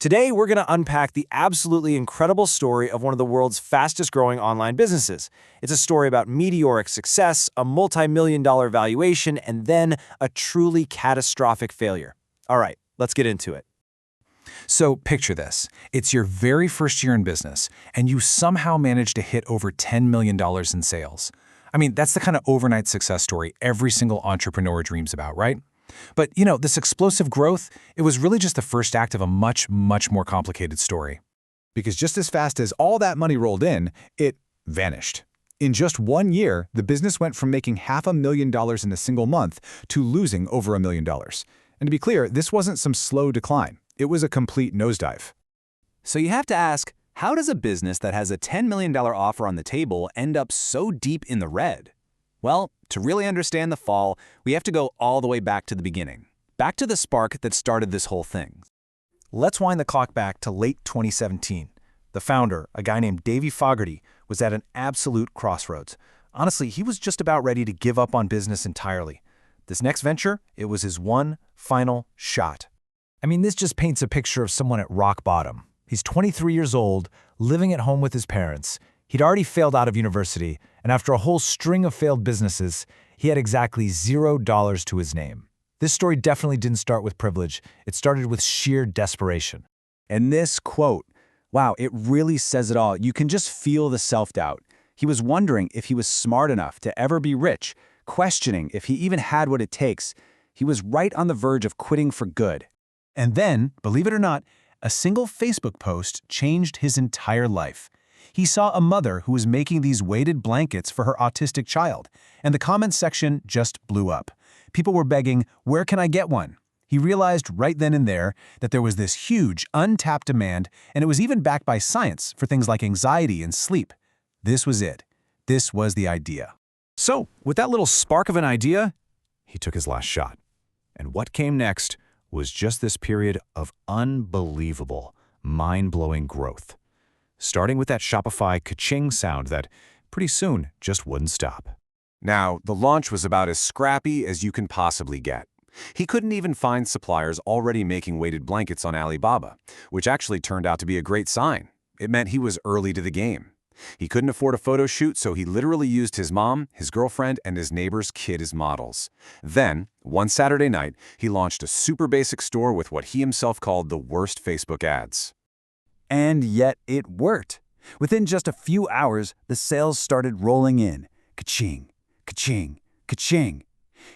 Today, we're going to unpack the absolutely incredible story of one of the world's fastest-growing online businesses. It's a story about meteoric success, a multi-million-dollar valuation, and then a truly catastrophic failure. All right, let's get into it. So picture this. It's your very first year in business, and you somehow manage to hit over $10 million in sales. I mean, that's the kind of overnight success story every single entrepreneur dreams about, right? But, this explosive growth, it was really just the first act of a much, much more complicated story. Because just as fast as all that money rolled in, it vanished. In just 1 year, the business went from making $500,000 in a single month to losing over $1 million. And to be clear, this wasn't some slow decline. It was a complete nosedive. So you have to ask, how does a business that has a $10 million offer on the table end up so deep in the red? Well, to really understand the fall, we have to go all the way back to the beginning. Back to the spark that started this whole thing. Let's wind the clock back to late 2017. The founder, a guy named Davey Fogarty, was at an absolute crossroads. Honestly, he was just about ready to give up on business entirely. This next venture, it was his one final shot. I mean, this just paints a picture of someone at rock bottom. He's 23 years old, living at home with his parents. He'd already failed out of university, and after a whole string of failed businesses, he had exactly $0 to his name. This story definitely didn't start with privilege. It started with sheer desperation. And this quote, wow, it really says it all. You can just feel the self-doubt. He was wondering if he was smart enough to ever be rich, questioning if he even had what it takes. He was right on the verge of quitting for good. And then, believe it or not, a single Facebook post changed his entire life. He saw a mother who was making these weighted blankets for her autistic child, and the comments section just blew up. People were begging, "Where can I get one?" He realized right then and there that there was this huge, untapped demand, and it was even backed by science for things like anxiety and sleep. This was it. This was the idea. So, with that little spark of an idea, he took his last shot. And what came next was just this period of unbelievable, mind-blowing growth. Starting with that Shopify ka-ching sound that, pretty soon, just wouldn't stop. Now, the launch was about as scrappy as you can possibly get. He couldn't even find suppliers already making weighted blankets on Alibaba, which actually turned out to be a great sign. It meant he was early to the game. He couldn't afford a photo shoot, so he literally used his mom, his girlfriend, and his neighbor's kid as models. Then, one Saturday night, he launched a super basic store with what he himself called the worst Facebook ads. And yet it worked. Within just a few hours, the sales started rolling in. Ka-ching, ka-ching, ka-ching.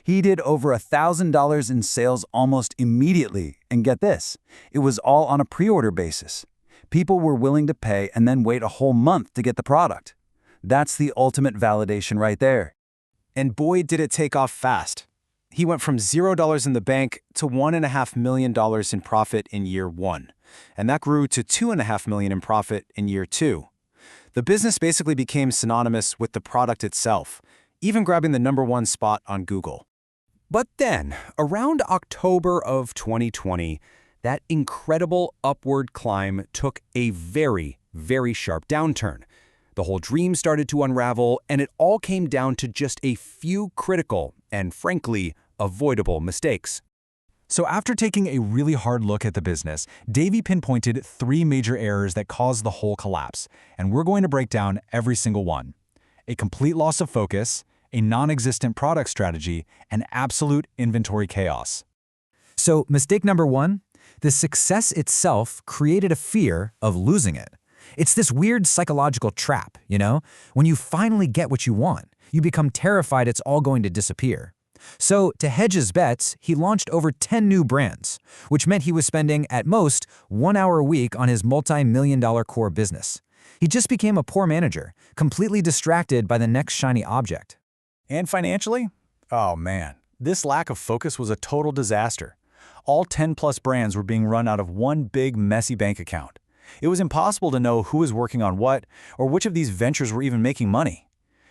He did over $1,000 in sales almost immediately. And get this, it was all on a pre-order basis. People were willing to pay and then wait a whole month to get the product. That's the ultimate validation right there. And boy, did it take off fast. He went from $0 in the bank to $1.5 million in profit in year one. And that grew to $2.5 million in profit in year two. The business basically became synonymous with the product itself, even grabbing the #1 spot on Google. But then, around October of 2020, that incredible upward climb took a very, very sharp downturn. The whole dream started to unravel, and it all came down to just a few critical and, frankly, avoidable mistakes. So after taking a really hard look at the business, Davey pinpointed 3 major errors that caused the whole collapse, and we're going to break down every single one. A complete loss of focus, a non-existent product strategy, and absolute inventory chaos. So mistake number 1, the success itself created a fear of losing it. It's this weird psychological trap, When you finally get what you want, you become terrified it's all going to disappear. So, to hedge his bets, he launched over 10 new brands, which meant he was spending, at most, 1 hour a week on his multi-million-dollar core business. He just became a poor manager, completely distracted by the next shiny object. And financially? Oh man, this lack of focus was a total disaster. All 10-plus brands were being run out of one big, messy bank account. It was impossible to know who was working on what, or which of these ventures were even making money.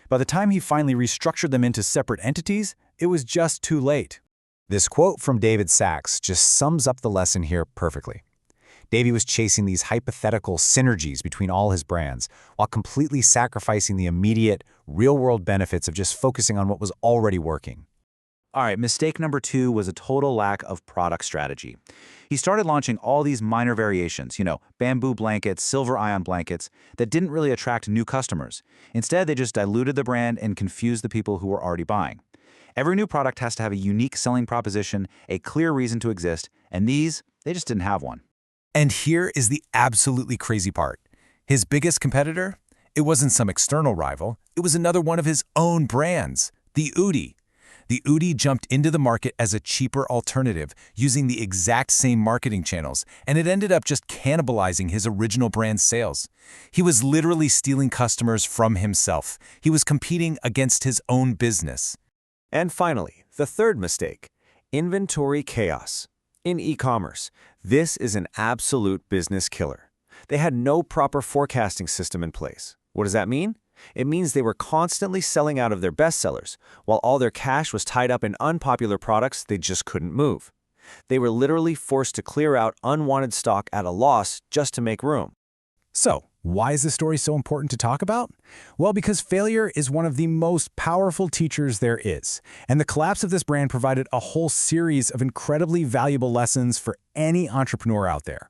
By the time he finally restructured them into separate entities, it was just too late. This quote from David Sachs just sums up the lesson here perfectly. Davey was chasing these hypothetical synergies between all his brands while completely sacrificing the immediate, real-world benefits of just focusing on what was already working. All right, mistake number 2 was a total lack of product strategy. He started launching all these minor variations, bamboo blankets, silver ion blankets, that didn't really attract new customers. Instead, they just diluted the brand and confused the people who were already buying. Every new product has to have a unique selling proposition, a clear reason to exist, and they just didn't have one. And here is the absolutely crazy part. His biggest competitor? It wasn't some external rival. It was another one of his own brands, the Oodie. The Oodie jumped into the market as a cheaper alternative, using the exact same marketing channels, and it ended up just cannibalizing his original brand's sales. He was literally stealing customers from himself. He was competing against his own business. And finally, the third mistake, inventory chaos. In e-commerce, this is an absolute business killer. They had no proper forecasting system in place. What does that mean? It means they were constantly selling out of their bestsellers, while all their cash was tied up in unpopular products they just couldn't move. They were literally forced to clear out unwanted stock at a loss just to make room. So, why is this story so important to talk about? Well, because failure is one of the most powerful teachers there is, and the collapse of this brand provided a whole series of incredibly valuable lessons for any entrepreneur out there.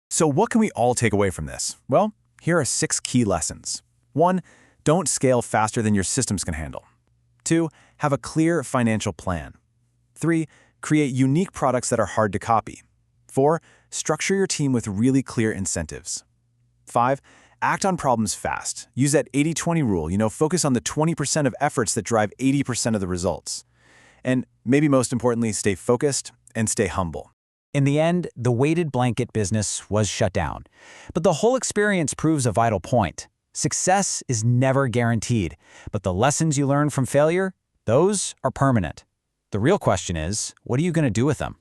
So what can we all take away from this? Well, here are 6 key lessons. 1. Don't scale faster than your systems can handle. 2. Have a clear financial plan. 3. Create unique products that are hard to copy. 4. Structure your team with really clear incentives. 5. Act on problems fast. Use that 80-20 rule, focus on the 20% of efforts that drive 80% of the results. And maybe most importantly, stay focused and stay humble. In the end, the weighted blanket business was shut down. But the whole experience proves a vital point. Success is never guaranteed, but the lessons you learn from failure, those are permanent. The real question is, what are you going to do with them?